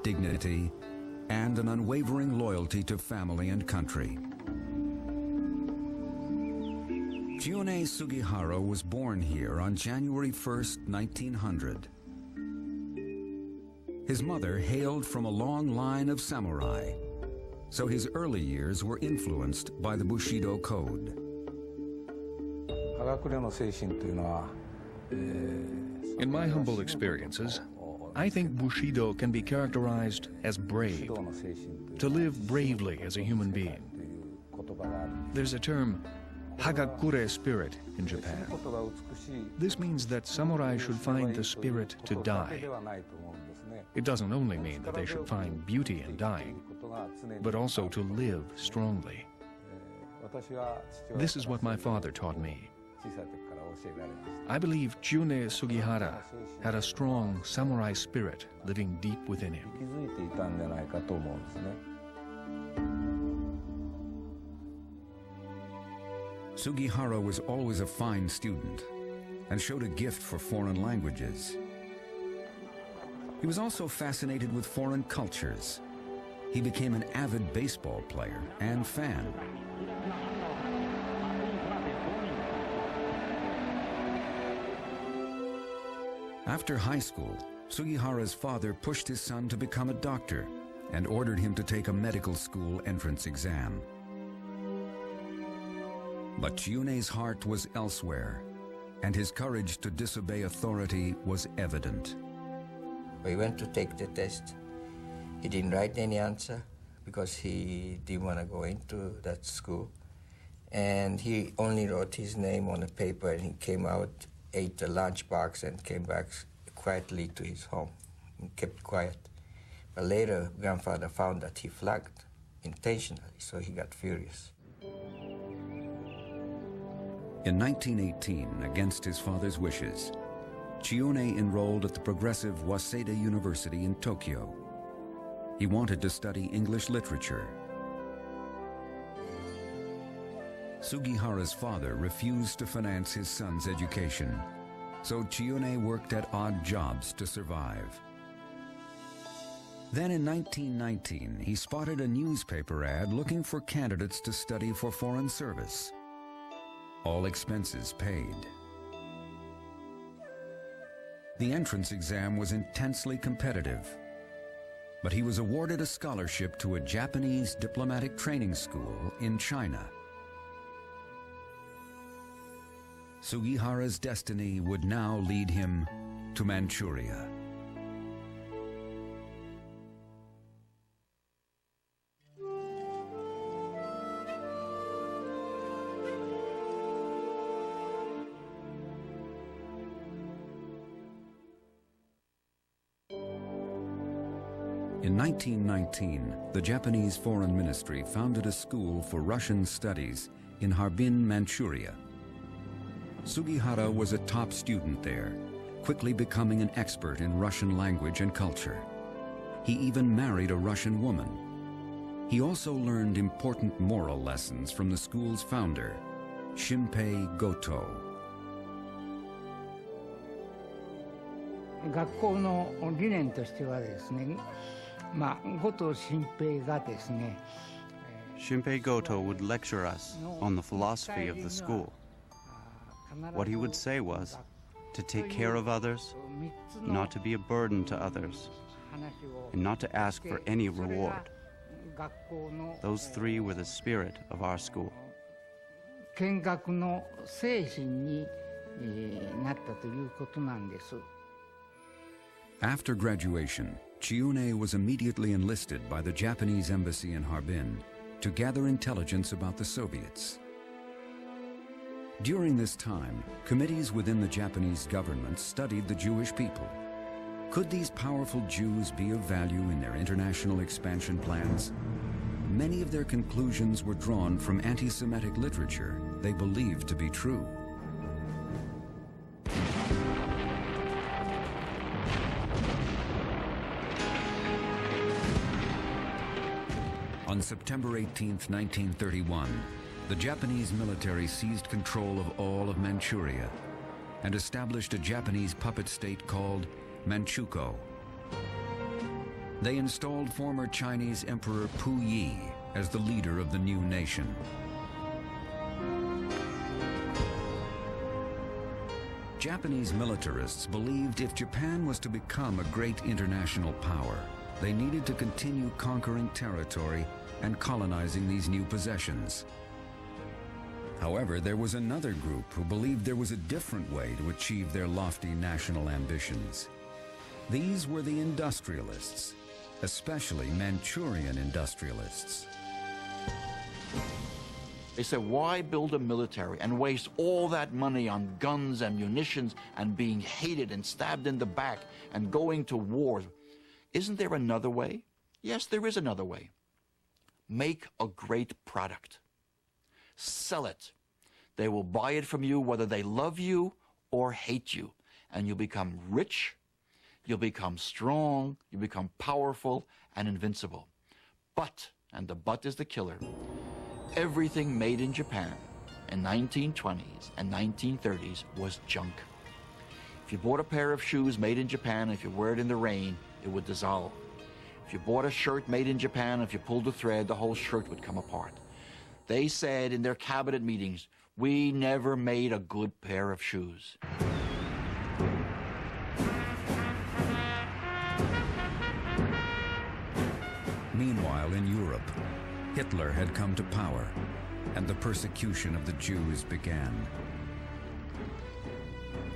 dignity, and an unwavering loyalty to family and country. Chune Sugihara was born here on January 1st, 1900. His mother hailed from a long line of samurai, so his early years were influenced by the Bushido code. In my humble experiences, I think Bushido can be characterized as brave, to live bravely as a human being. There's a term, Hagakure spirit, in Japan. This means that samurai should find the spirit to die. It doesn't only mean that they should find beauty in dying, but also to live strongly. This is what my father taught me. I believe Chune Sugihara had a strong samurai spirit living deep within him. Sugihara was always a fine student and showed a gift for foreign languages. He was also fascinated with foreign cultures. He became an avid baseball player and fan. After high school, Sugihara's father pushed his son to become a doctor and ordered him to take a medical school entrance exam. But Chiune's heart was elsewhere, and his courage to disobey authority was evident. We went to take the test. He didn't write any answer because he didn't want to go into that school. And he only wrote his name on a paper, and he came out, ate the lunch box, and came back quietly to his home and kept quiet. But later, grandfather found that he flagged intentionally, so he got furious. In 1918, against his father's wishes, Chiune enrolled at the progressive Waseda University in Tokyo. He wanted to study English literature. Sugihara's father refused to finance his son's education, so Chiune worked at odd jobs to survive. Then in 1919, he spotted a newspaper ad looking for candidates to study for foreign service. All expenses paid. The entrance exam was intensely competitive, but he was awarded a scholarship to a Japanese diplomatic training school in China. Sugihara's destiny would now lead him to Manchuria. In 1919, the Japanese Foreign Ministry founded a school for Russian studies in Harbin, Manchuria. Sugihara was a top student there, quickly becoming an expert in Russian language and culture. He even married a Russian woman. He also learned important moral lessons from the school's founder, Shinpei Goto. 学校の理念としてはですね、後藤新平がですね、Shinpei Goto would lecture us on the philosophy of the school. What he would say was to take care of others, not to be a burden to others, and not to ask for any reward. Those three were the spirit of our school. 見学の精神になったということなんです。 After graduation, Chiune was immediately enlisted by the Japanese embassy in Harbin to gather intelligence about the Soviets. During this time, committees within the Japanese government studied the Jewish people. Could these powerful Jews be of value in their international expansion plans? Many of their conclusions were drawn from anti-Semitic literature they believed to be true. On September 18, 1931, the Japanese military seized control of all of Manchuria and established a Japanese puppet state called Manchukuo. They installed former Chinese Emperor Puyi as the leader of the new nation. Japanese militarists believed if Japan was to become a great international power, they needed to continue conquering territory and colonizing these new possessions. However, there was another group who believed there was a different way to achieve their lofty national ambitions. These were the industrialists, especially Manchurian industrialists. They said, why build a military and waste all that money on guns and munitions and being hated and stabbed in the back and going to wars? Isn't there another way? Yes, there is another way. Make a great product. Sell it. They will buy it from you whether they love you or hate you. And you'll become rich, you'll become strong, you'll become powerful and invincible. But, and the but is the killer, everything made in Japan in 1920s and 1930s was junk. If you bought a pair of shoes made in Japan, if you wear it in the rain, it would dissolve. If you bought a shirt made in Japan, if you pulled the thread, the whole shirt would come apart. They said in their cabinet meetings, we never made a good pair of shoes. Meanwhile, in Europe, Hitler had come to power, and the persecution of the Jews began.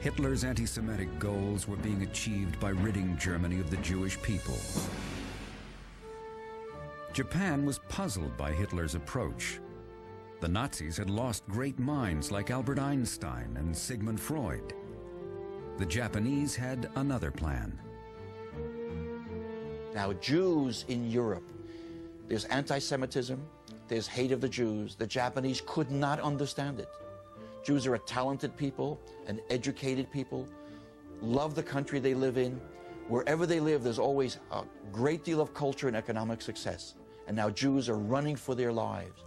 Hitler's anti-Semitic goals were being achieved by ridding Germany of the Jewish people. Japan was puzzled by Hitler's approach. The Nazis had lost great minds like Albert Einstein and Sigmund Freud. The Japanese had another plan. Now, Jews in Europe, there's anti-Semitism, there's hate of the Jews. The Japanese could not understand it. Jews are a talented people, an educated people, love the country they live in. Wherever they live, there's always a great deal of culture and economic success. And now Jews are running for their lives.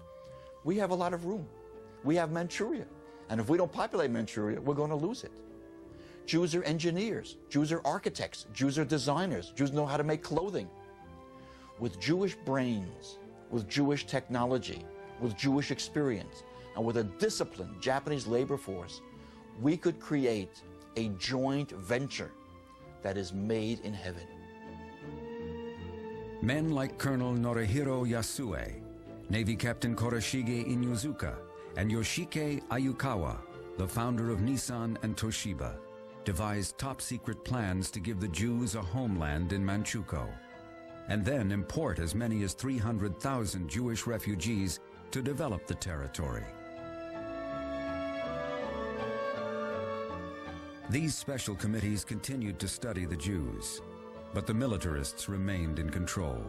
We have a lot of room. We have Manchuria. And if we don't populate Manchuria, we're going to lose it. Jews are engineers. Jews are architects. Jews are designers. Jews know how to make clothing. With Jewish brains, with Jewish technology, with Jewish experience, and with a disciplined Japanese labor force, we could create a joint venture that is made in heaven. Men like Colonel Norihiro Yasue, Navy Captain Kurashige Inuzuka, and Yoshike Ayukawa, the founder of Nissan and Toshiba, devised top-secret plans to give the Jews a homeland in Manchukuo, and then import as many as 300,000 Jewish refugees to develop the territory. These special committees continued to study the Jews, but the militarists remained in control.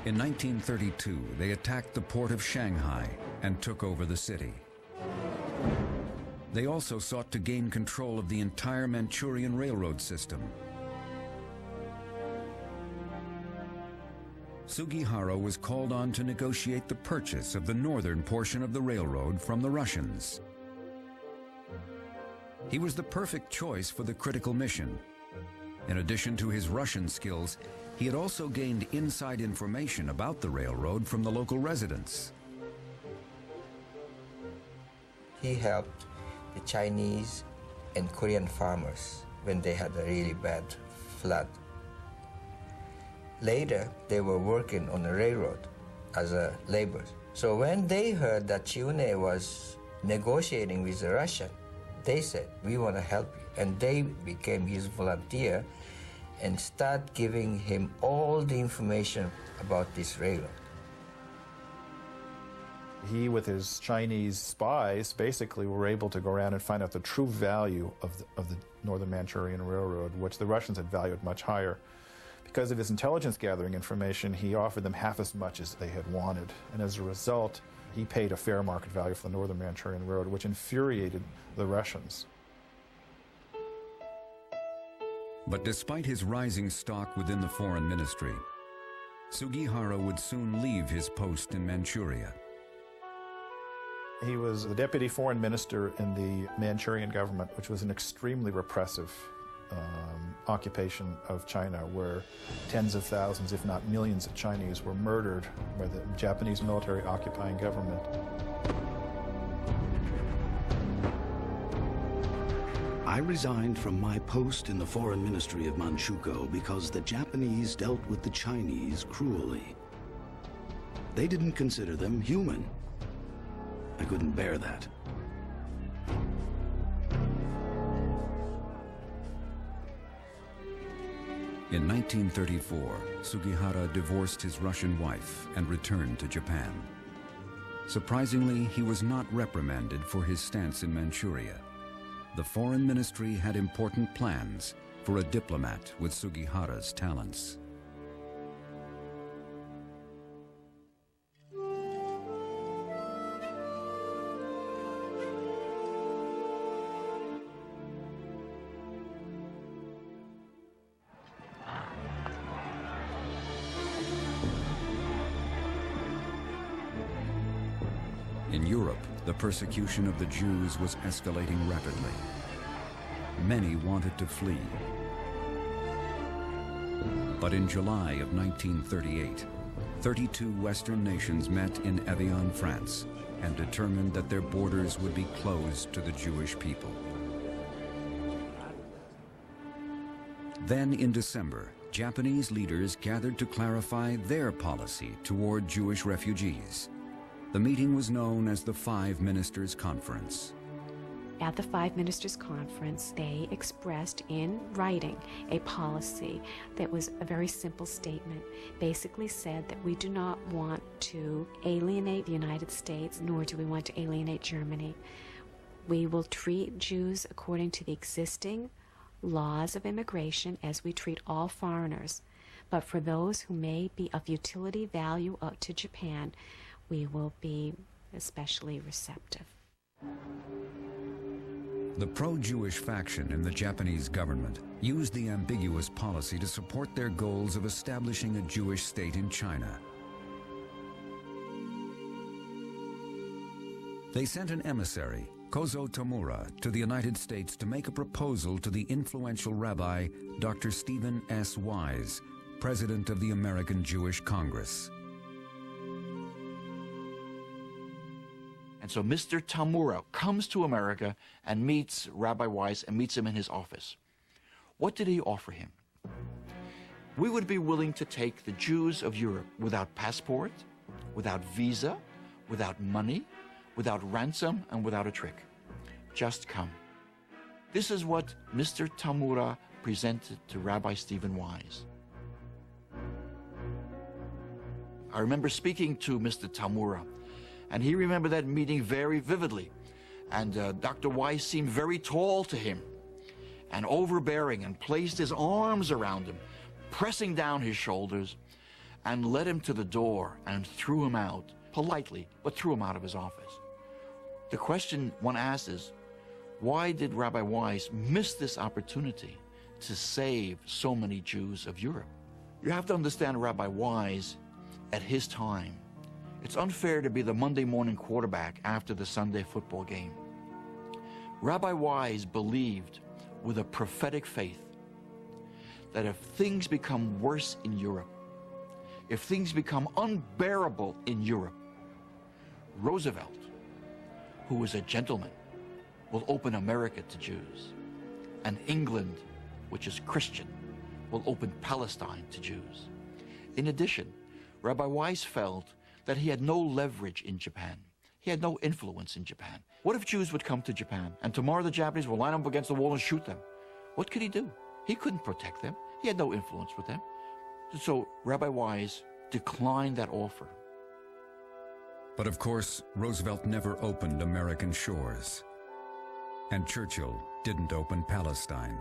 In 1932, they attacked the port of Shanghai and took over the city. They also sought to gain control of the entire Manchurian railroad system. Sugihara was called on to negotiate the purchase of the northern portion of the railroad from the Russians. He was the perfect choice for the critical mission. In addition to his Russian skills, he had also gained inside information about the railroad from the local residents. He helped the Chinese and Korean farmers when they had a really bad flood. Later, they were working on the railroad as a laborers. So when they heard that Chiune was negotiating with the Russian, they said, we want to help you. And they became his volunteer and start giving him all the information about this railroad. He, with his Chinese spies, basically were able to go around and find out the true value of the Northern Manchurian Railroad, which the Russians had valued much higher. Because of his intelligence gathering information, he offered them half as much as they had wanted. And as a result, he paid a fair market value for the Northern Manchurian Railroad, which infuriated the Russians. But despite his rising stock within the foreign ministry, Sugihara would soon leave his post in Manchuria. He was the deputy foreign minister in the Manchurian government, which was an extremely repressive occupation of China, where tens of thousands, if not millions, of Chinese were murdered by the Japanese military occupying government. I resigned from my post in the foreign ministry of Manchukuo because the Japanese dealt with the Chinese cruelly. They didn't consider them human. I couldn't bear that. In 1934, Sugihara divorced his Russian wife and returned to Japan. Surprisingly, he was not reprimanded for his stance in Manchuria. The foreign ministry had important plans for a diplomat with Sugihara's talents. In Europe, the persecution of the Jews was escalating rapidly. Many wanted to flee. But in July of 1938, 32 Western nations met in Evian, France, and determined that their borders would be closed to the Jewish people. Then in December, Japanese leaders gathered to clarify their policy toward Jewish refugees. The meeting was known as the Five Ministers' Conference. At the Five Ministers' Conference, they expressed in writing a policy that was a very simple statement. Basically said that we do not want to alienate the United States, nor do we want to alienate Germany. We will treat Jews according to the existing laws of immigration as we treat all foreigners. But for those who may be of utility value to Japan, we will be especially receptive. The pro-Jewish faction in the Japanese government used the ambiguous policy to support their goals of establishing a Jewish state in China. They sent an emissary, Kozo Tamura, to the United States to make a proposal to the influential Rabbi Dr. Stephen S. Wise, president of the American Jewish Congress. And so Mr. Tamura comes to America and meets Rabbi Wise and meets him in his office. What did he offer him? We would be willing to take the Jews of Europe without passport, without visa, without money, without ransom, and without a trick. Just come. This is what Mr. Tamura presented to Rabbi Stephen Wise. I remember speaking to Mr. Tamura, and he remembered that meeting very vividly. And Dr. Wise seemed very tall to him and overbearing, and placed his arms around him, pressing down his shoulders, and led him to the door and threw him out, politely, but threw him out of his office. The question one asks is, why did Rabbi Wise miss this opportunity to save so many Jews of Europe? You have to understand Rabbi Wise at his time. It's unfair to be the Monday morning quarterback after the Sunday football game. Rabbi Wise believed with a prophetic faith that if things become worse in Europe, if things become unbearable in Europe, Roosevelt, who was a gentleman, will open America to Jews, and England, which is Christian, will open Palestine to Jews. In addition, Rabbi Wise felt that he had no leverage in Japan. He had no influence in Japan. What if Jews would come to Japan and tomorrow the Japanese will line up against the wall and shoot them? What could he do? He couldn't protect them. He had no influence with them. So Rabbi Wise declined that offer. But of course, Roosevelt never opened American shores. And Churchill didn't open Palestine.